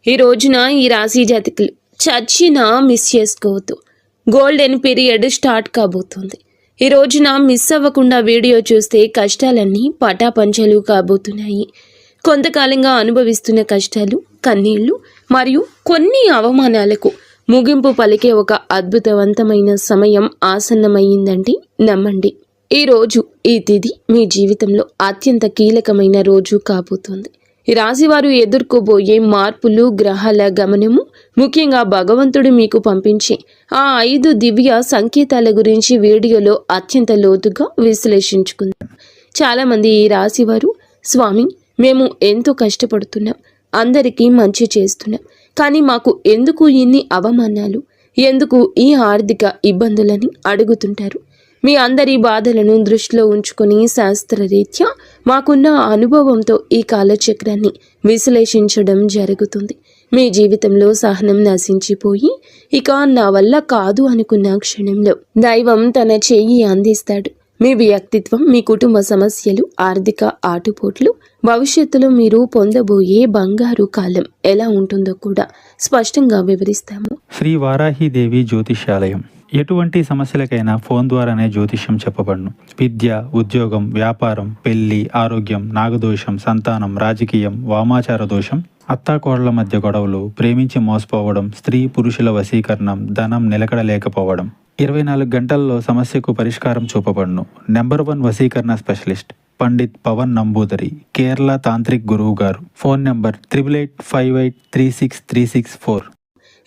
ఈ రోజున ఈ రాశి జాతకులు చచ్చినా మిస్ చేసుకోవద్దు. గోల్డెన్ పీరియడ్ స్టార్ట్ కాబోతుంది. ఈ రోజున మిస్ అవ్వకుండా వీడియో చూస్తే కష్టాలన్నీ పటాపంచలు కాబోతున్నాయి. కొంతకాలంగా అనుభవిస్తున్న కష్టాలు, కన్నీళ్లు మరియు కొన్ని అవమానాలకు ముగింపు పలికే ఒక అద్భుతవంతమైన సమయం ఆసన్నమయ్యిందండి. నమ్మండి. ఈ రోజు, ఈ తిథి మీ జీవితంలో అత్యంత కీలకమైన రోజు కాబోతోంది. ఈ రాశివారు ఎదుర్కోబోయే మార్పులు, గ్రహాల గమనము, ముఖ్యంగా భగవంతుడు మీకు పంపించే ఆ 5 దివ్య సంకేతాల గురించి వీడియోలో అత్యంత లోతుగా విశ్లేషించుకుందాం. చాలామంది ఈ రాశివారు, స్వామి, మేము ఎంతో కష్టపడుతున్నాం, అందరికీ మంచి చేస్తున్నాం, కానీ మాకు ఎందుకు ఇన్ని అవమానాలు, ఎందుకు ఈ ఆర్థిక ఇబ్బందులని అడుగుతుంటారు. మీ అందరి బాధలను దృష్టిలో ఉంచుకొని శాస్త్రరీత్యా మాకున్న అనుభవంతో ఈ కాలచక్రాన్ని విశ్లేషించడం జరుగుతుంది. మీ జీవితంలో సహనం నశించిపోయి ఇక నా వల్ల కాదు అనుకున్న క్షణంలో దైవం తన చెయ్యి అందిస్తాడు. మీ వ్యక్తిత్వం, మీ కుటుంబ సమస్యలు, ఆర్థిక ఆటుపోట్లు, భవిష్యత్తులో మీరు పొందబోయే బంగారు కాలం ఎలా ఉంటుందో కూడా స్పష్టంగా వివరిస్తాము. శ్రీ వారాహిదేవి జ్యోతిష్యాలయం. ఎటువంటి సమస్యలకైనా ఫోన్ ద్వారానే జ్యోతిష్యం చెప్పబడును. విద్య, ఉద్యోగం, వ్యాపారం, పెళ్లి, ఆరోగ్యం, నాగదోషం, సంతానం, రాజకీయం, వామాచార దోషం, అత్తాకోడళ్ల మధ్య గొడవలు, ప్రేమించి మోసపోవడం, స్త్రీ పురుషుల వశీకరణం, ధనం నిలకడలేకపోవడం, 24 గంటల్లో సమస్యకు పరిష్కారం చూపబడును. నెంబర్ 1 వశీకరణ స్పెషలిస్ట్ పండిత్ పవన్ నంబూదరి, కేరళ తాంత్రిక్ గురువు గారు. Phone number 8858363634.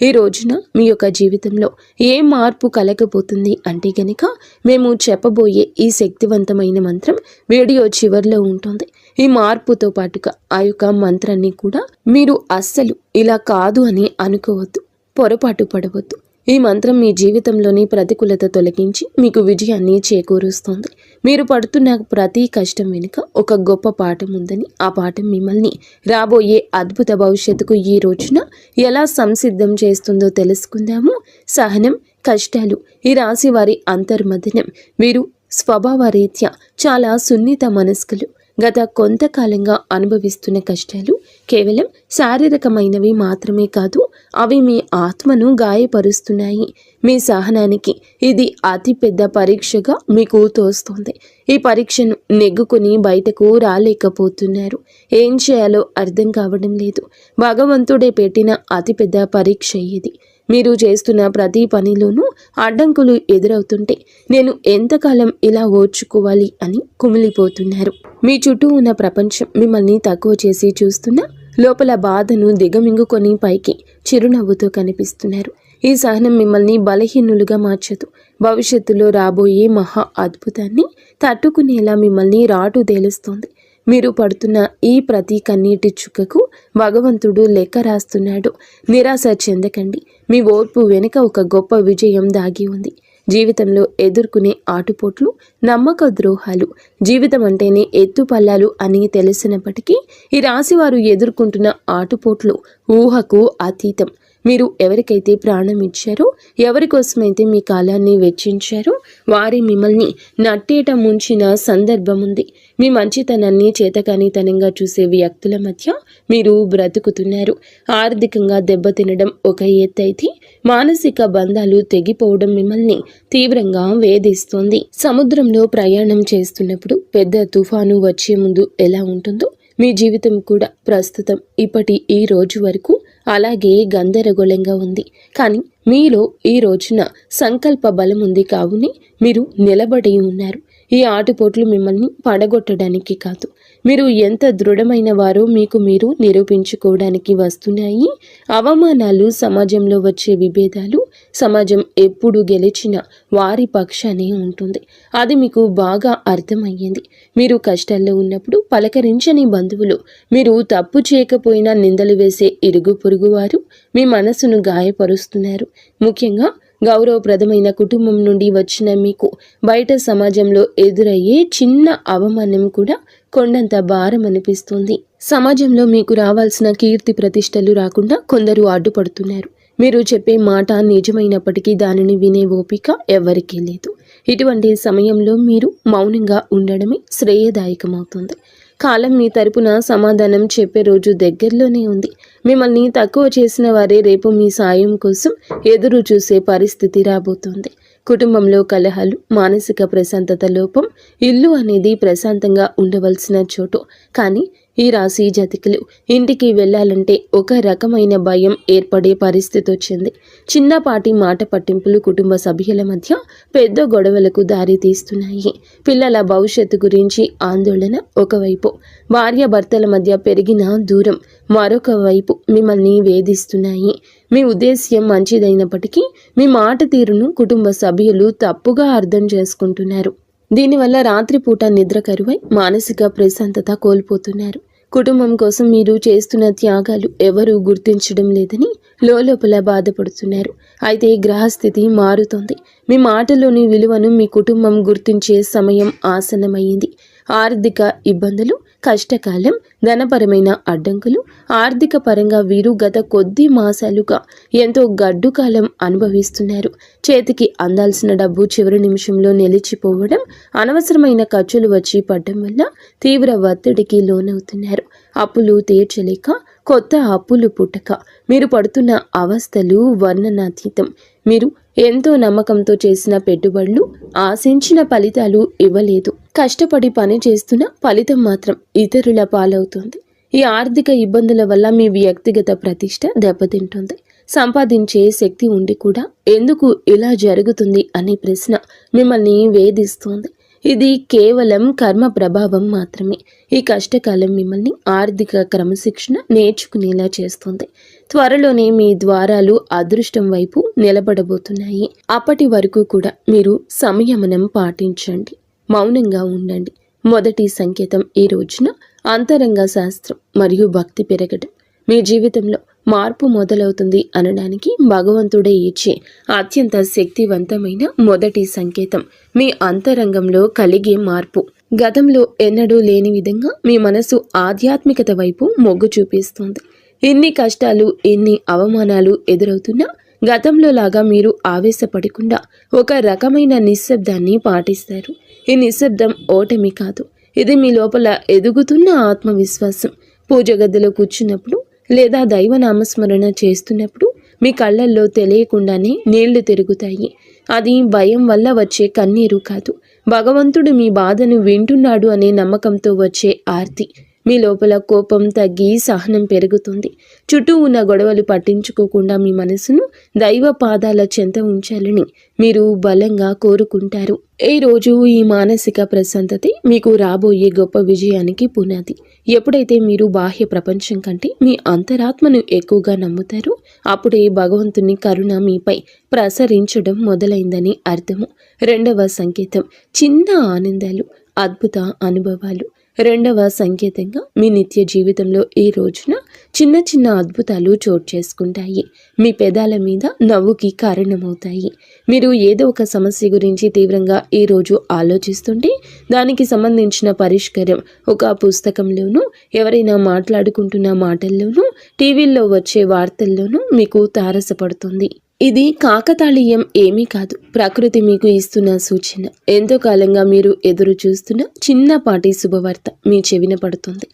ఈ రోజున మీ యొక్క జీవితంలో ఏ మార్పు కలగబోతుంది అంటే గనక మేము చెప్పబోయే ఈ శక్తివంతమైన మంత్రం వీడియో చివరిలో ఉంటుంది. ఈ మార్పుతో పాటుగా ఆ యొక్క మంత్రాన్ని కూడా మీరు అస్సలు ఇలా కాదు అని అనుకోవద్దు, పొరపాటు పడవద్దు. ఈ మంత్రం మీ జీవితంలోని ప్రతికూలత తొలగించి మీకు విజయాన్ని చేకూరుస్తుంది. మీరు పడుతున్న ప్రతి కష్టం వెనుక ఒక గొప్ప పాఠం ఉందని, ఆ పాఠం మిమ్మల్ని రాబోయే అద్భుత భవిష్యత్తుకు ఈ రోజున ఎలా సంసిద్ధం చేస్తుందో తెలుసుకుందాము. సహనం, కష్టాలు ఈ రాశి వారి అంతర్మథనం. వీరు స్వభావరీత్యా చాలా సున్నిత మనస్కులు. గత కొంతకాలంగా అనుభవిస్తున్న కష్టాలు కేవలం శారీరకమైనవి మాత్రమే కాదు, అవి మీ ఆత్మను గాయపరుస్తున్నాయి. మీ సహనానికి ఇది అతిపెద్ద పరీక్షగా మీకు తోస్తోంది. ఈ పరీక్షను నెగ్గుకొని బయటకు రాలేకపోతున్నారు. ఏం చేయాలో అర్థం కావడం లేదు. భగవంతుడే పెట్టిన అతిపెద్ద పరీక్ష ఇది. మీరు చేస్తున్న ప్రతి పనిలోనూ అడ్డంకులు ఎదురవుతుంటే నేను ఎంతకాలం ఇలా ఓర్చుకోవాలి అని కుమిలిపోతున్నారు. మీ చుట్టూ ఉన్న ప్రపంచం మిమ్మల్ని తక్కువ చేసి చూస్తున్నా లోపల బాధను దిగమింగుకొని పైకి చిరునవ్వుతో కనిపిస్తున్నారు. ఈ సహనం మిమ్మల్ని బలహీనులుగా మార్చదు. భవిష్యత్తులో రాబోయే మహా అద్భుతాన్ని తట్టుకునేలా మిమ్మల్ని రాటు తేలుస్తోంది. మీరు పడుతున్న ఈ ప్రతి కన్నీటి చుక్కకు భగవంతుడు లెక్క రాస్తున్నాడు. నిరాశ చెందకండి. మీ ఓర్పు వెనుక ఒక గొప్ప విజయం దాగి ఉంది. జీవితంలో ఎదుర్కొనే ఆటుపోట్లు, నమ్మక ద్రోహాలు, జీవితం అంటేనే ఎత్తుపల్లాలు అని తెలిసినప్పటికీ ఈ రాశివారు ఎదుర్కొంటున్న ఆటుపోట్లు ఊహకు అతీతం. మీరు ఎవరికైతే ప్రాణం ఇచ్చారో, ఎవరి కోసమైతే మీ కాలాన్ని వెచ్చించారో వారి మిమ్మల్ని నట్టేట ముంచిన సందర్భం ఉంది. మీ మంచితనాన్ని చేతకానితనంగా చూసే వ్యక్తుల మధ్య మీరు బ్రతుకుతున్నారు. ఆర్థికంగా దెబ్బతినడం ఒక ఎత్తైతే మానసిక బంధాలు తెగిపోవడం మిమ్మల్ని తీవ్రంగా వేధిస్తోంది. సముద్రంలో ప్రయాణం చేస్తున్నప్పుడు పెద్ద తుఫాను వచ్చే ముందు ఎలా ఉంటుందో మీ జీవితం కూడా ప్రస్తుతం ఇప్పటి ఈ రోజు వరకు అలాగే గందరగోళంగా ఉంది. కానీ మీలో ఈ రోజున సంకల్ప బలం ఉంది. కావునే మీరు నిలబడి ఉన్నారు. ఈ ఆటుపోట్లు మిమ్మల్ని పడగొట్టడానికి కాదు, మీరు ఎంత దృఢమైన వారో మీకు మీరు నిరూపించుకోవడానికి వస్తున్నాయి. అవమానాలు, సమాజంలో వచ్చే విభేదాలు, సమాజం ఎప్పుడు గెలిచిన వారి పక్షానే ఉంటుంది. అది మీకు బాగా అర్థమయ్యింది. మీరు కష్టాల్లో ఉన్నప్పుడు పలకరించని బంధువులు, మీరు తప్పు చేయకపోయినా నిందలు వేసే ఇరుగు పొరుగు వారు మీ మనసును గాయపరుస్తున్నారు. ముఖ్యంగా గౌరవప్రదమైన కుటుంబం నుండి వచ్చిన మీకు బయట సమాజంలో ఎదురయ్యే చిన్న అవమానం కూడా కొండంత భారం అనిపిస్తుంది. సమాజంలో మీకు రావాల్సిన కీర్తి ప్రతిష్టలు రాకుండా కొందరు అడ్డుపడుతున్నారు. మీరు చెప్పే మాట నిజమైనప్పటికీ దానిని వినే ఓపిక ఎవరికీ లేదు. ఇటువంటి సమయంలో మీరు మౌనంగా ఉండడమే శ్రేయదాయకమవుతుంది. కాలం మీ తరపున సమాధానం చెప్పే రోజు దగ్గరలోనే ఉంది. మిమ్మల్ని తక్కువ చేసిన వారే రేపు మీ సాయం కోసం ఎదురు చూసే పరిస్థితి రాబోతోంది. కుటుంబంలో కలహాలు, మానసిక ప్రశాంతత లోపం, ఇల్లు అనేది ప్రశాంతంగా ఉండవలసిన చోటు. కానీ ఈ రాశి జాతకులు ఇంటికి వెళ్ళాలంటే ఒక రకమైన భయం ఏర్పడే పరిస్థితి వచ్చింది. చిన్నపాటి మాట పట్టింపులు కుటుంబ సభ్యుల మధ్య పెద్ద గొడవలకు దారి తీస్తున్నాయి. పిల్లల భవిష్యత్తు గురించి ఆందోళన ఒకవైపు, భార్యాభర్తల మధ్య పెరిగిన దూరం మరొక వైపు మిమ్మల్ని వేధిస్తున్నాయి. మీ ఉద్దేశ్యం మంచిదైనప్పటికీ మీ మాట తీరును కుటుంబ సభ్యులు తప్పుగా అర్థం చేసుకుంటున్నారు. దీనివల్ల రాత్రిపూట నిద్ర కరువై మానసిక ప్రశాంతత కోల్పోతున్నారు. కుటుంబం కోసం మీరు చేస్తున్న త్యాగాలు ఎవరూ గుర్తించడం లేదని లోపల బాధపడుతున్నారు. అయితే గ్రహస్థితి మారుతోంది. మీ మాటలోని విలువను మీ కుటుంబం గుర్తించే సమయం ఆసన్నమైంది. ఆర్థిక ఇబ్బందులు, కష్టకాలం, ధనపరమైన అడ్డంకులు, ఆర్థిక పరంగా వీరు గత కొద్ది మాసాలుగా ఎంతో గడ్డు కాలం అనుభవిస్తున్నారు. చేతికి అందాల్సిన డబ్బు చివరి నిమిషంలో నిలిచిపోవడం, అనవసరమైన ఖర్చులు వచ్చి పడడం వల్ల తీవ్ర ఒత్తిడికి లోనవుతున్నారు. అప్పులు తీర్చలేక కొత్త అప్పులు పుట్టక మీరు పడుతున్న అవస్థలు వర్ణనాతీతం. మీరు ఎంతో నమ్మకంతో చేసిన పెట్టుబడులు ఆశించిన ఫలితాలు ఇవ్వలేదు. కష్టపడి పని చేస్తున్న ఫలితం మాత్రం ఇతరుల పాలవుతుంది. ఈ ఆర్థిక ఇబ్బందుల వల్ల మీ వ్యక్తిగత ప్రతిష్ట దెబ్బతింటుంది. సంపాదించే శక్తి ఉండి కూడా ఎందుకు ఇలా జరుగుతుంది అనే ప్రశ్న మిమ్మల్ని వేధిస్తోంది. ఇది కేవలం కర్మ ప్రభావం మాత్రమే. ఈ కష్టకాలం మిమ్మల్ని ఆర్థిక క్రమశిక్షణ నేర్చుకునేలా చేస్తుంది. త్వరలోనే మీ ద్వారాలు అదృష్టం వైపు నిలబడబోతున్నాయి. అప్పటి వరకు కూడా మీరు సంయమనం పాటించండి, మౌనంగా ఉండండి. మొదటి సంకేతం ఈ రోజున అంతరంగ శాస్త్రం మరియు భక్తి పెరగడం. మీ జీవితంలో మార్పు మొదలవుతుంది అనడానికి భగవంతుడే ఇచ్చే అత్యంత శక్తివంతమైన మొదటి సంకేతం మీ అంతరంగంలో కలిగే మార్పు. గతంలో ఎన్నడూ లేని విధంగా మీ మనసు ఆధ్యాత్మికత వైపు మొగ్గు చూపిస్తుంది. ఎన్ని కష్టాలు, ఎన్ని అవమానాలు ఎదురవుతున్నా గతంలో లాగా మీరు ఆవేశపడకుండా ఒక రకమైన నిశ్శబ్దాన్ని పాటిస్తారు. ఈ నిశ్శబ్దం ఓటమి కాదు, ఇది మీ లోపల ఎదుగుతున్న ఆత్మవిశ్వాసం. పూజ గదిలో కూర్చున్నప్పుడు లేదా దైవ నామస్మరణ చేస్తున్నప్పుడు మీ కళ్ళల్లో తెలియకుండానే నీళ్లు తిరుగుతాయి. అది భయం వల్ల వచ్చే కన్నీరు కాదు, భగవంతుడు మీ బాధను వింటున్నాడు అనే నమ్మకంతో వచ్చే ఆర్తి. మీ లోపల కోపం తగ్గి సహనం పెరుగుతుంది. చుట్టూ ఉన్న గొడవలు పట్టించుకోకుండా మీ మనసును దైవ పాదాల చెంత ఉంచాలని మీరు బలంగా కోరుకుంటారు. ఈ రోజు ఈ మానసిక ప్రశాంతతే మీకు రాబోయే గొప్ప విజయానికి పునాది. ఎప్పుడైతే మీరు బాహ్య ప్రపంచం కంటే మీ అంతరాత్మను ఎక్కువగా నమ్ముతారో అప్పుడే భగవంతుని కరుణ మీపై ప్రసరించడం మొదలైందని అర్థము. రెండవ సంకేతం చిన్న ఆనందాలు, అద్భుత అనుభవాలు. రెండవ సంకేతంగా మీ నిత్య జీవితంలో ఈ రోజున చిన్న చిన్న అద్భుతాలు చోటు చేసుకుంటాయి. మీ పెదాల మీద నవ్వుకి కారణమవుతాయి. మీరు ఏదో ఒక సమస్య గురించి తీవ్రంగా ఈరోజు ఆలోచిస్తుంటే దానికి సంబంధించిన పరిష్కారం ఒక పుస్తకంలోనూ, ఎవరైనా మాట్లాడుకుంటున్న మాటల్లోనూ, టీవీల్లో వచ్చే వార్తల్లోనూ మీకు తారసపడుతుంది. ఇది కాకతాళీయం ఏమీ కాదు, ప్రకృతి మీకు ఇస్తున్న సూచన. ఎంతో కాలంగా మీరు ఎదురు చూస్తున్న చిన్నపాటి శుభవార్త మీ చెవిన పడుతుంది.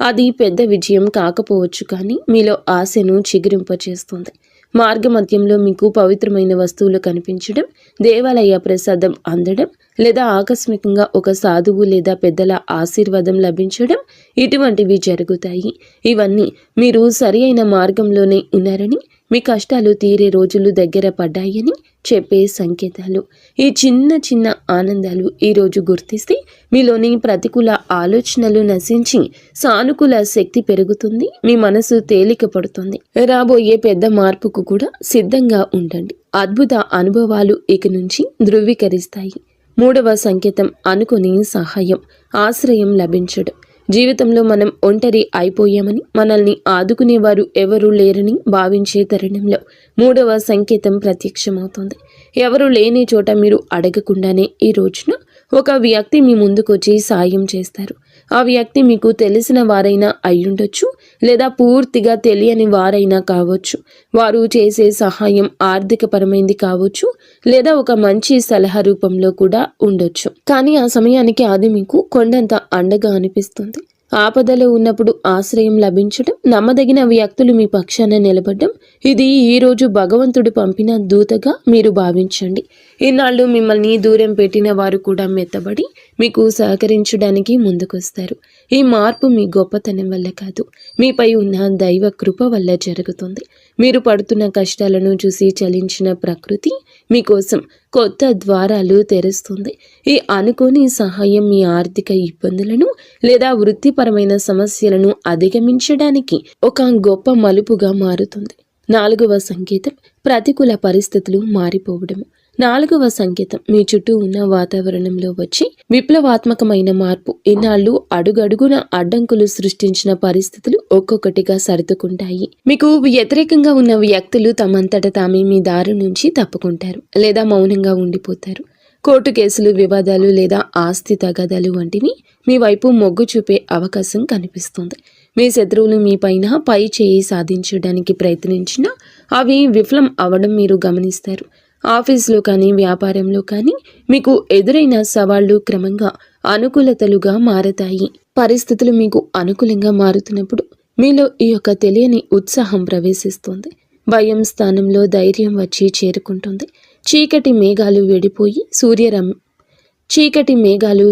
అది పెద్ద విజయం కాకపోవచ్చు, కానీ మీలో ఆశను చిగురింపచేస్తుంది. మార్గమధ్యంలో మీకు పవిత్రమైన వస్తువులు కనిపించడం, దేవాలయ ప్రసాదం అందడం, లేదా ఆకస్మికంగా ఒక సాధువు లేదా పెద్దల ఆశీర్వాదం లభించడం, ఇటువంటివి జరుగుతాయి. ఇవన్నీ మీరు సరి అయిన మార్గంలోనే ఉన్నారని, మీ కష్టాలు తీరే రోజులు దగ్గర పడ్డాయని చెప్పే సంకేతాలు. ఈ చిన్న చిన్న ఆనందాలు ఈరోజు గుర్తిస్తే మీలోని ప్రతికూల ఆలోచనలు నశించి సానుకూల శక్తి పెరుగుతుంది. మీ మనసు తేలిక పడుతుంది. రాబోయే పెద్ద మార్పుకు కూడా సిద్ధంగా ఉండండి. అద్భుత అనుభవాలు ఇక నుంచి ధృవీకరిస్తాయి. మూడవ సంకేతం అనుకుని సహాయం, ఆశ్రయం లభించడం. జీవితంలో మనం ఒంటరి అయిపోయామని, మనల్ని ఆదుకునేవారు ఎవరూ లేరని భావించే తరుణంలో మూడవ సంకేతం ప్రత్యక్షమవుతుంది. ఎవరు లేని చోట మీరు అడగకుండానే ఈ రోజున ఒక వ్యక్తి మీ ముందుకొచ్చి సాయం చేస్తారు. ఆ వ్యక్తి మీకు తెలిసిన వారైనా అయ్యుండొచ్చు, లేదా పూర్తిగా తెలియని వారైనా కావచ్చు. వారు చేసే సహాయం ఆర్థికపరమైంది కావచ్చు, లేదా ఒక మంచి సలహా రూపంలో కూడా ఉండొచ్చు. కానీ ఆ సమయానికి అది మీకు కొండంత అండగా అనిపిస్తుంది. ఆపదలో ఉన్నప్పుడు ఆశ్రయం లభించడం, నమ్మదగిన వ్యక్తులు మీ పక్షాన నిలబడడం, ఇది ఈ రోజు భగవంతుడు పంపిన దూతగా మీరు భావించండి. ఇన్నాళ్ళు మిమ్మల్ని దూరం పెట్టిన వారు కూడా మెత్తబడి మీకు సహకరించడానికి ముందుకొస్తారు. ఈ మార్పు మీ గొప్పతనం వల్ల కాదు, మీపై ఉన్న దైవ కృప వల్ల జరుగుతుంది. మీరు పడుతున్న కష్టాలను చూసి చలించిన ప్రకృతి మీకోసం కొత్త ద్వారాలు తెరుస్తుంది. ఈ అనుకోని సహాయం మీ ఆర్థిక ఇబ్బందులను లేదా వృత్తిపరమైన సమస్యలను అధిగమించడానికి ఒక గొప్ప మలుపుగా మారుతుంది. 4వ సంకేతం ప్రతికూల పరిస్థితులు మారిపోవడం. 4వ సంకేతం మీ చుట్టూ ఉన్న వాతావరణంలో వచ్చి విప్లవాత్మకమైన మార్పు. ఇన్నాళ్ళు అడుగడుగున అడ్డంకులు సృష్టించిన పరిస్థితులు ఒక్కొక్కటిగా సర్దుకుంటాయి. మీకు వ్యతిరేకంగా ఉన్న వ్యక్తులు తమంతట తామే మీ దారి నుంచి తప్పుకుంటారు లేదా మౌనంగా ఉండిపోతారు. కోర్టు కేసులు, వివాదాలు లేదా ఆస్తి తగాదాలు వంటివి మీ వైపు మొగ్గు చూపే అవకాశం కనిపిస్తుంది. మీ శత్రువులు మీ పైన పై చేయి సాధించడానికి ప్రయత్నించినా అవి విఫలం అవడం మీరు గమనిస్తారు. ఆఫీసులో కానీ వ్యాపారంలో కానీ మీకు ఎదురైన సవాళ్లు క్రమంగా అనుకూలతలుగా మారతాయి. పరిస్థితులు మీకు అనుకూలంగా మారుతున్నప్పుడు మీలో ఈ యొక్క తెలియని ఉత్సాహం ప్రవేశిస్తుంది. భయం స్థానంలో ధైర్యం వచ్చి చేరుకుంటుంది. చీకటి మేఘాలు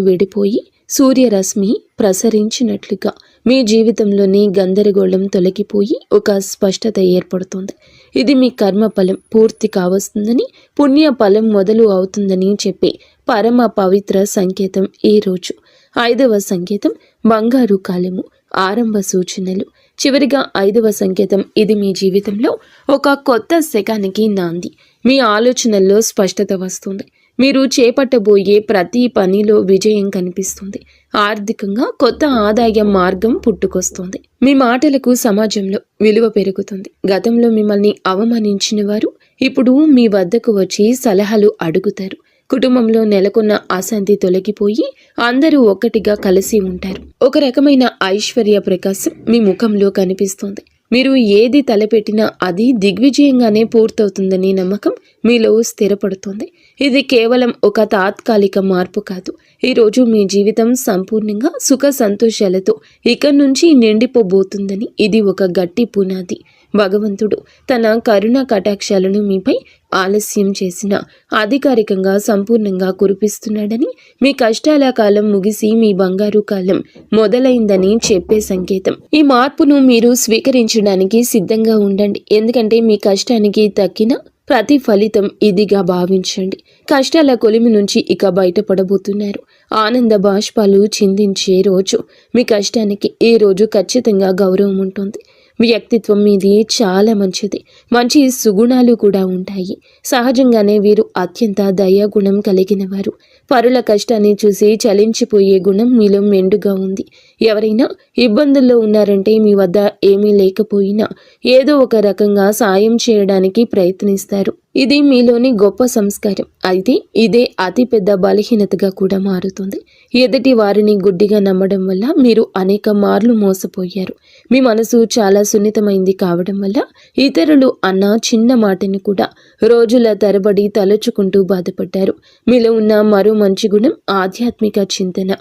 వెడిపోయి సూర్యరశ్మి ప్రసరించినట్లుగా మీ జీవితంలోని గందరగోళం తొలగిపోయి ఒక స్పష్టత ఏర్పడుతుంది. ఇది మీ కర్మ ఫలం పూర్తి కావస్తుందని, పుణ్య ఫలం మొదలు అవుతుందని చెప్పే పరమ పవిత్ర సంకేతం ఈ రోజు. 5వ సంకేతం బంగారు కాలము, ఆరంభ సూచనలు. చివరిగా 5వ సంకేతం, ఇది మీ జీవితంలో ఒక కొత్త శకానికి నాంది. మీ ఆలోచనల్లో స్పష్టత వస్తుంది. మీరు చేపట్టబోయే ప్రతి పనిలో విజయం కనిపిస్తుంది. ఆర్థికంగా కొత్త ఆదాయ మార్గం పుట్టుకొస్తుంది. మీ మాటలకు సమాజంలో విలువ పెరుగుతుంది. గతంలో మిమ్మల్ని అవమానించిన వారు ఇప్పుడు మీ వద్దకు వచ్చి సలహాలు అడుగుతారు. కుటుంబంలో నెలకొన్న అశాంతి తొలగిపోయి అందరూ ఒక్కటిగా కలిసి ఉంటారు. ఒక రకమైన ఐశ్వర్య ప్రకాశం మీ ముఖంలో కనిపిస్తుంది. మీరు ఏది తలపెట్టినా అది దిగ్విజయంగానే పూర్తవుతుందనే నమ్మకం మీలో స్థిరపడుతుంది. ఇది కేవలం ఒక తాత్కాలిక మార్పు కాదు. ఈరోజు మీ జీవితం సంపూర్ణంగా సుఖ సంతోషాలతో ఇక నుంచి నిండిపోబోతుందని ఇది ఒక గట్టి పునాది. భగవంతుడు తన కరుణ కటాక్షాలను మీపై ఆలస్యం చేసిన అధికారికంగా సంపూర్ణంగా కురిపిస్తున్నాడని, మీ కష్టాల కాలం ముగిసి మీ బంగారు కాలం మొదలైందని చెప్పే సంకేతం. ఈ మార్పును మీరు స్వీకరించడానికి సిద్ధంగా ఉండండి. ఎందుకంటే మీ కష్టానికి తక్కిన ప్రతి ఫలితం ఇదిగా భావించండి. కష్టాల కొలిమి నుంచి ఇక బయటపడబోతున్నారు. ఆనంద బాష్పాలు చిందించే రోజు. మీ కష్టానికి ఈ రోజు ఖచ్చితంగా గౌరవం ఉంటుంది. వ్యక్తిత్వం మీది చాలా మంచిది. మంచి సుగుణాలు కూడా ఉంటాయి. సహజంగానే వీరు అత్యంత దయాగుణం కలిగిన వారు. పరుల కష్టాన్ని చూసి చలించిపోయే గుణం మీలో మెండుగా ఉంది. ఎవరైనా ఇబ్బందుల్లో ఉన్నారంటే మీ వద్ద ఏమీ లేకపోయినా ఏదో ఒక రకంగా సాయం చేయడానికి ప్రయత్నిస్తారు. ఇది మీలోని గొప్ప సంస్కారం. అయితే ఇదే అతిపెద్ద బలహీనతగా కూడా మారుతుంది. ఎదుటి వారిని గుడ్డిగా నమ్మడం వల్ల మీరు అనేక మార్లు మోసపోయారు. మీ మనసు చాలా సున్నితమైంది కావడం వల్ల ఇతరులు అన్న చిన్న మాటని కూడా రోజుల తరబడి తలుచుకుంటూ బాధపడ్డారు. మీలో ఉన్న మరో మంచి గుణం ఆధ్యాత్మిక చింతన.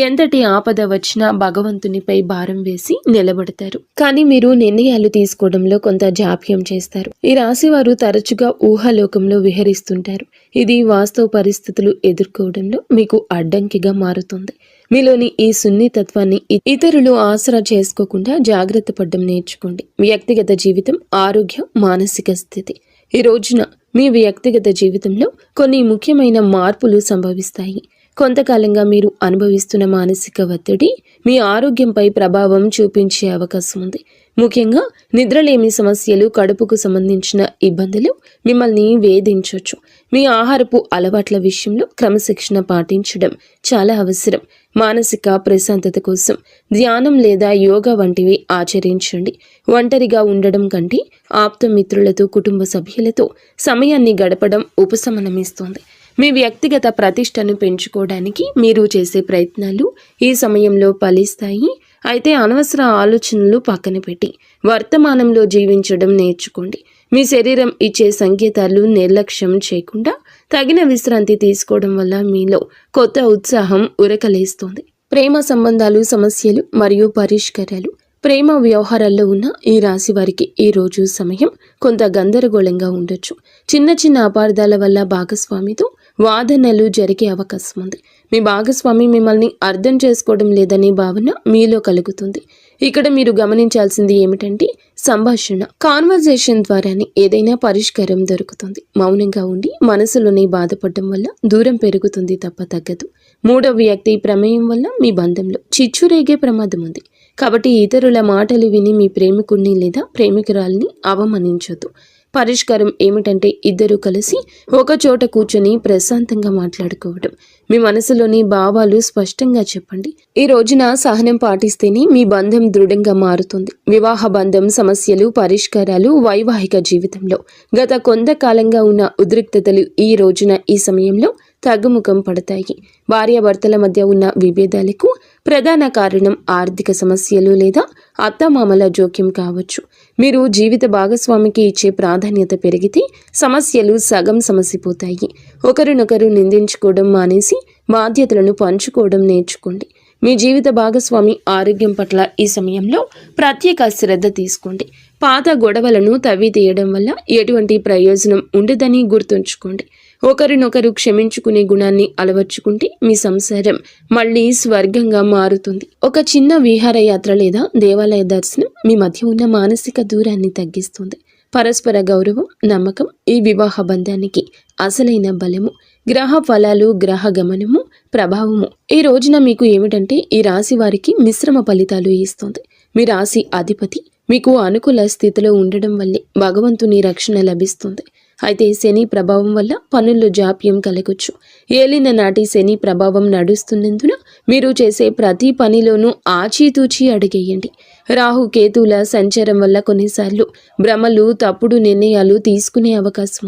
ఎంతటి ఆపద వచ్చినా భగవంతునిపై భారం వేసి నిలబడతారు. కానీ మీరు నిర్ణయాలు తీసుకోవడంలో కొంత జాప్యం చేస్తారు. ఈ రాశి వారు తరచుగా ఊహాలోకంలో విహరిస్తుంటారు. ఇది వాస్తవ పరిస్థితులు ఎదుర్కోవడంలో మీకు అడ్డంకిగా మారుతుంది. మీలోని ఈ సున్నితత్వాన్ని ఇతరులు ఆసరా చేసుకోకుండా జాగ్రత్త పడడం నేర్చుకోండి. వ్యక్తిగత జీవితం, ఆరోగ్యం, మానసిక స్థితి. ఈ రోజున మీ వ్యక్తిగత జీవితంలో కొన్ని ముఖ్యమైన మార్పులు సంభవిస్తాయి. కొంతకాలంగా మీరు అనుభవిస్తున్న మానసిక ఒత్తిడి మీ ఆరోగ్యంపై ప్రభావం చూపించే అవకాశం ఉంది. ముఖ్యంగా నిద్రలేమి సమస్యలు, కడుపుకు సంబంధించిన ఇబ్బందులు మిమ్మల్ని వేధించవచ్చు. మీ ఆహారపు అలవాట్ల విషయంలో క్రమశిక్షణ పాటించడం చాలా అవసరం. మానసిక ప్రశాంతత కోసం ధ్యానం లేదా యోగా వంటివి ఆచరించండి. ఒంటరిగా ఉండడం కంటే ఆప్తమిత్రులతో, కుటుంబ సభ్యులతో సమయాన్ని గడపడం ఉపశమనమిస్తుంది. మీ వ్యక్తిగత ప్రతిష్టను పెంచుకోవడానికి మీరు చేసే ప్రయత్నాలు ఈ సమయంలో ఫలిస్తాయి. అయితే అనవసర ఆలోచనలు పక్కన పెట్టి వర్తమానంలో జీవించడం నేర్చుకోండి. మీ శరీరం ఇచ్చే సంకేతాలు నిర్లక్ష్యం చేయకుండా తగిన విశ్రాంతి తీసుకోవడం వల్ల మీలో కొత్త ఉత్సాహం ఉరకలేస్తుంది. ప్రేమ సంబంధాలు, సమస్యలు మరియు పరిష్కారాలు. ప్రేమ వ్యవహారాల్లో ఉన్న ఈ రాశి వారికి ఈ రోజు సమయం కొంత గందరగోళంగా ఉండొచ్చు. చిన్న చిన్న అపార్థాల వల్ల భాగస్వామితో వాదనలు జరిగే అవకాశం ఉంది. మీ భాగస్వామి మిమ్మల్ని అర్థం చేసుకోవడం లేదనే భావన మీలో కలుగుతుంది. ఇక్కడ మీరు గమనించాల్సింది ఏమిటంటే సంభాషణ, కాన్వర్జేషన్ ద్వారానే ఏదైనా పరిష్కారం దొరుకుతుంది. మౌనంగా ఉండి మనసులోనే బాధపడడం వల్ల దూరం పెరుగుతుంది తప్ప తగ్గదు. మూడవ వ్యక్తి ప్రమేయం వల్ల మీ బంధంలో చిచ్చు రేగే ప్రమాదం ఉంది. కాబట్టి ఇతరుల మాటలు విని మీ ప్రేమికుడిని లేదా ప్రేమికురాల్ని అవమానించొద్దు. పరిష్కారం ఏమిటంటే ఇద్దరూ కలిసి ఒక చోట కూర్చొని ప్రశాంతంగా మాట్లాడుకోవడం. మీ మనసులోని భావాలు స్పష్టంగా చెప్పండి. ఈ రోజున సహనం పాటిస్తేనే మీ బంధం దృఢంగా మారుతుంది. వివాహ బంధం సమస్యలు, పరిష్కారాలు, వైవాహిక జీవితంలో గత కొంతకాలంగా ఉన్న ఉద్రిక్తతలు ఈ రోజున ఈ సమయంలో తగ్గుముఖం పడతాయి. భార్యాభర్తల మధ్య ఉన్న విభేదాలకు ప్రధాన కారణం ఆర్థిక సమస్యలు లేదా అత్తమామల జోక్యం కావచ్చు. మీరు జీవిత భాగస్వామికి ఇచ్చే ప్రాధాన్యత పెరిగితే సమస్యలు సగం సమసిపోతాయి. ఒకరినొకరు నిందించుకోవడం మానేసి బాధ్యతలను పంచుకోవడం నేర్చుకోండి. మీ జీవిత భాగస్వామి ఆరోగ్యం పట్ల ఈ సమయంలో ప్రత్యేక శ్రద్ధ తీసుకోండి. పాత గొడవలను తవ్వి తీయడం వల్ల ఎటువంటి ప్రయోజనం ఉండదని గుర్తుంచుకోండి. ఒకరినొకరు క్షమించుకునే గుణాన్ని అలవర్చుకుంటే మీ సంసారం మళ్ళీ స్వర్గంగా మారుతుంది. ఒక చిన్న విహారయాత్ర లేదా దేవాలయ దర్శనం మీ మధ్య ఉన్న మానసిక దూరాన్ని తగ్గిస్తుంది. పరస్పర గౌరవం, నమ్మకం ఈ వివాహ బంధానికి అసలైన బలము. గ్రహ ఫలాలు, గ్రహ గమనము, ప్రభావము ఈ రోజున మీకు ఏమిటంటే ఈ రాశి వారికి మిశ్రమ ఫలితాలు ఇస్తుంది. మీ రాశి అధిపతి మీకు అనుకూల స్థితిలో ఉండడం వల్లే భగవంతుని రక్షణ లభిస్తుంది. అయితే శని ప్రభావం వల్ల పనుల్లో జాప్యం కలగొచ్చు. ఏలిన నాటి శని ప్రభావం నడుస్తున్నందున మీరు చేసే ప్రతి పనిలోనూ ఆచితూచి అడిగేయండి. రాహు కేతువుల సంచారం వల్ల కొన్నిసార్లు భ్రమలు, తప్పుడు నిర్ణయాలు తీసుకునే అవకాశం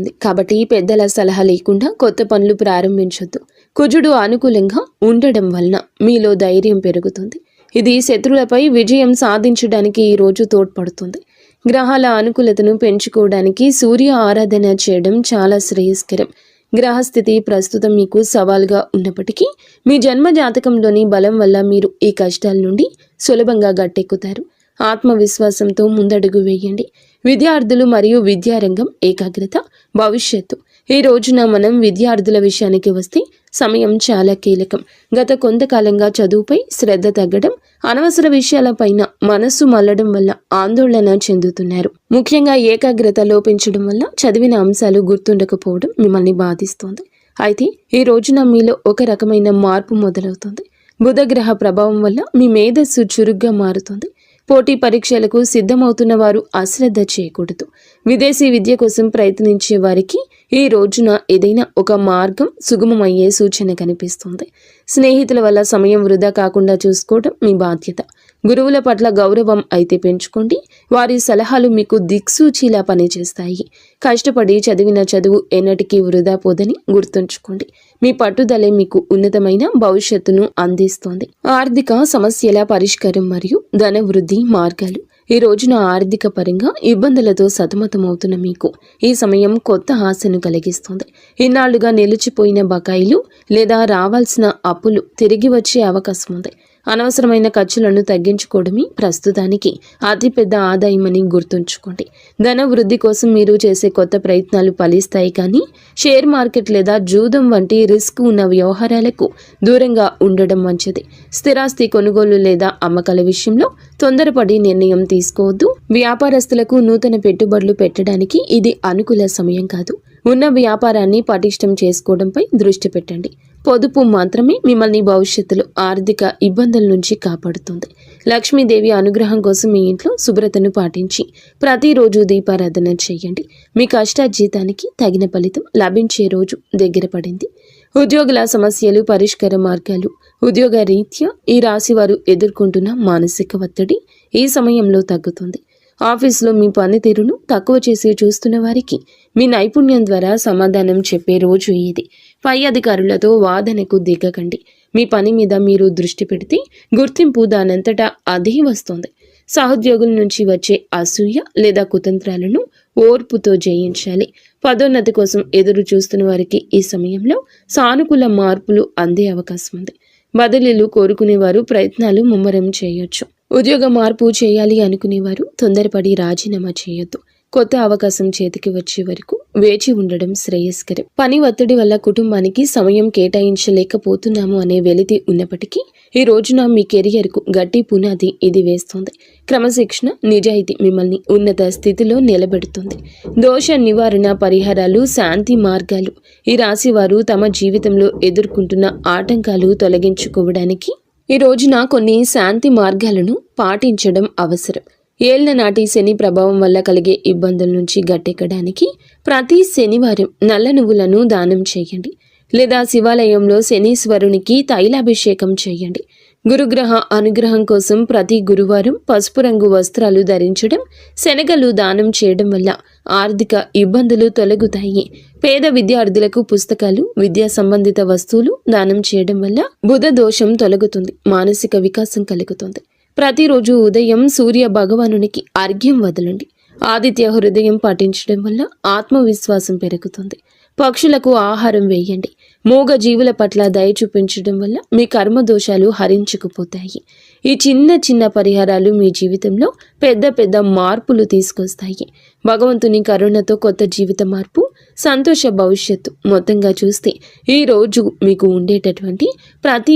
ఉంది. కాబట్టి పెద్దల సలహా లేకుండా కొత్త పనులు ప్రారంభించొద్దు. కుజుడు అనుకూలంగా ఉండడం వలన మీలో ధైర్యం పెరుగుతుంది. ఇది శత్రువులపై విజయం సాధించడానికి ఈ రోజు తోడ్పడుతుంది. గ్రహాల అనుకూలతను పెంచుకోవడానికి సూర్య ఆరాధన చేయడం చాలా శ్రేయస్కరం. గ్రహస్థితి ప్రస్తుతం మీకు సవాల్గా ఉన్నప్పటికీ మీ జన్మ జాతకంలోని బలం వల్ల మీరు ఈ కష్టాల నుండి సులభంగా గట్టెక్కుతారు. ఆత్మవిశ్వాసంతో ముందడుగు వేయండి. విద్యార్థులు మరియు విద్యారంగం, ఏకాగ్రత, భవిష్యత్తు ఈ రోజున మనం విద్యార్థుల విషయానికి వస్తే సమయం చాలా కీలకం. గత కొంతకాలంగా చదువుపై శ్రద్ధ తగ్గడం, అనవసర విషయాలపైన మనస్సు మళ్లడం వల్ల ఆందోళన చెందుతున్నారు. ముఖ్యంగా ఏకాగ్రత లోపించడం వల్ల చదివిన అంశాలు గుర్తుండకపోవడం మిమ్మల్ని బాధిస్తోంది. అయితే ఈ రోజున మీలో ఒక రకమైన మార్పు మొదలవుతుంది. బుధగ్రహ ప్రభావం వల్ల మీ మేధస్సు చురుగ్గా మారుతుంది. పోటీ పరీక్షలకు సిద్ధమవుతున్న వారు అశ్రద్ధ చేయకూడదు. విదేశీ విద్య కోసం ప్రయత్నించే వారికి ఈ రోజున ఏదైనా ఒక మార్గం సుగమమయ్యే సూచన కనిపిస్తుంది. స్నేహితుల వల్ల సమయం వృధా కాకుండా చూసుకోవడం మీ బాధ్యత. గురువుల పట్ల గౌరవం అయితే పెంచుకోండి. వారి సలహాలు మీకు దిక్సూచిలా పనిచేస్తాయి. కష్టపడి చదివిన చదువు ఎన్నటికీ వృధా పోదని గుర్తుంచుకోండి. మీ పట్టుదలే మీకు ఉన్నతమైన భవిష్యత్తును అందిస్తోంది. ఆర్థిక సమస్యల పరిష్కారం మరియు ధన వృద్ధి మార్గాలు. ఈ రోజున ఆర్థిక పరంగా ఇబ్బందులతో సతమతమవుతున్న మీకు ఈ సమయం కొత్త ఆశను కలిగిస్తుంది. ఇన్నాళ్లుగా నిలిచిపోయిన బకాయిలు లేదా రావాల్సిన అప్పులు తిరిగి వచ్చే అవకాశం ఉంది. అనవసరమైన ఖర్చులను తగ్గించుకోవడమే ప్రస్తుతానికి అతిపెద్ద ఆదాయమని గుర్తుంచుకోండి. ధన వృద్ధి కోసం మీరు చేసే కొత్త ప్రయత్నాలు ఫలిస్తాయి, కానీ షేర్ మార్కెట్ లేదా జూదం వంటి రిస్క్ ఉన్న వ్యవహారాలకు దూరంగా ఉండడం మంచిది. స్థిరాస్తి కొనుగోలు లేదా అమ్మకాల విషయంలో తొందరపడి నిర్ణయం తీసుకోవద్దు. వ్యాపారస్తులకు నూతన పెట్టుబడులు పెట్టడానికి ఇది అనుకూల సమయం కాదు. ఉన్న వ్యాపారాన్ని పటిష్టం చేసుకోవడంపై దృష్టి పెట్టండి. పొదుపు మాత్రమే మిమ్మల్ని భవిష్యత్తులో ఆర్థిక ఇబ్బందుల నుంచి కాపాడుతుంది. లక్ష్మీదేవి అనుగ్రహం కోసం మీ ఇంట్లో శుభ్రతను పాటించి ప్రతిరోజు దీపారాధన చేయండి. మీ కష్టార్జితానికి తగిన ఫలితం లభించే రోజు దగ్గర పడింది. ఉద్యోగుల సమస్యలు, పరిష్కార మార్గాలు. ఉద్యోగ రీత్యా ఈ రాశివారు ఎదుర్కొంటున్న మానసిక ఒత్తిడి ఈ సమయంలో తగ్గుతుంది. ఆఫీసులో మీ పనితీరును తక్కువ చేసి చూస్తున్న వారికి మీ నైపుణ్యం ద్వారా సమాధానం చెప్పే రోజు ఇది. పై అధికారులతో వాదనకు దిగకండి. మీ పని మీద మీరు దృష్టి పెడితే గుర్తింపు దానంతటా అదే వస్తుంది. సహోద్యోగుల నుంచి వచ్చే అసూయ లేదా కుతంత్రాలను ఓర్పుతో జయించాలి. పదోన్నతి కోసం ఎదురు చూస్తున్న వారికి ఈ సమయంలో సానుకూల మార్పులు అందే అవకాశం ఉంది. బదిలీలు కోరుకునేవారు ప్రయత్నాలు ముమ్మరం చేయొచ్చు. ఉద్యోగ మార్పు చేయాలి అనుకునేవారు తొందరపడి రాజీనామా చేయొద్దు. కొత్త అవకాశం చేతికి వచ్చే వరకు వేచి ఉండడం శ్రేయస్కరం. పని ఒత్తిడి వల్ల కుటుంబానికి సమయం కేటాయించలేకపోతున్నాము అనే వెలితి ఉన్నప్పటికీ ఈ రోజున మీ కెరియర్కు గట్టి పునాది ఇది వేస్తుంది. క్రమశిక్షణ, నిజాయితీ మిమ్మల్ని ఉన్నత స్థితిలో నిలబెడుతుంది. దోష నివారణ పరిహారాలు, శాంతి మార్గాలు. ఈ రాశి వారు తమ జీవితంలో ఎదుర్కొంటున్న ఆటంకాలు తొలగించుకోవడానికి ఈ రోజున కొన్ని శాంతి మార్గాలను పాటించడం అవసరం. ఏళ్ల నాటి శని ప్రభావం వల్ల కలిగే ఇబ్బందుల నుంచి గట్టెక్కడానికి ప్రతి శనివారం నల్ల నువ్వులను దానం చేయండి, లేదా శివాలయంలో శనీశ్వరునికి తైలాభిషేకం చేయండి. గురుగ్రహ అనుగ్రహం కోసం ప్రతి గురువారం పసుపు రంగు వస్త్రాలు ధరించడం, శనగలు దానం చేయడం వల్ల ఆర్థిక ఇబ్బందులు తొలగుతాయి. పేద విద్యార్థులకు పుస్తకాలు, విద్యా సంబంధిత వస్తువులు దానం చేయడం వల్ల బుధ దోషం తొలగుతుంది, మానసిక వికాసం కలుగుతుంది. ప్రతిరోజు ఉదయం సూర్య భగవానునికి అర్ఘ్యం వదలండి. ఆదిత్య హృదయం పాటించడం వల్ల ఆత్మవిశ్వాసం పెరుగుతుంది. పక్షులకు ఆహారం వేయండి. మూగ జీవుల పట్ల దయ చూపించడం వల్ల మీ కర్మ దోషాలు హరించుకుపోతాయి. ఈ చిన్న చిన్న పరిహారాలు మీ జీవితంలో పెద్ద పెద్ద మార్పులు తీసుకొస్తాయి. భగవంతుని కరుణతో కొత్త జీవిత మార్పు, సంతోష భవిష్యత్తు. మొత్తంగా చూస్తే ఈ రోజు మీకు ఉండేటటువంటి ప్రతి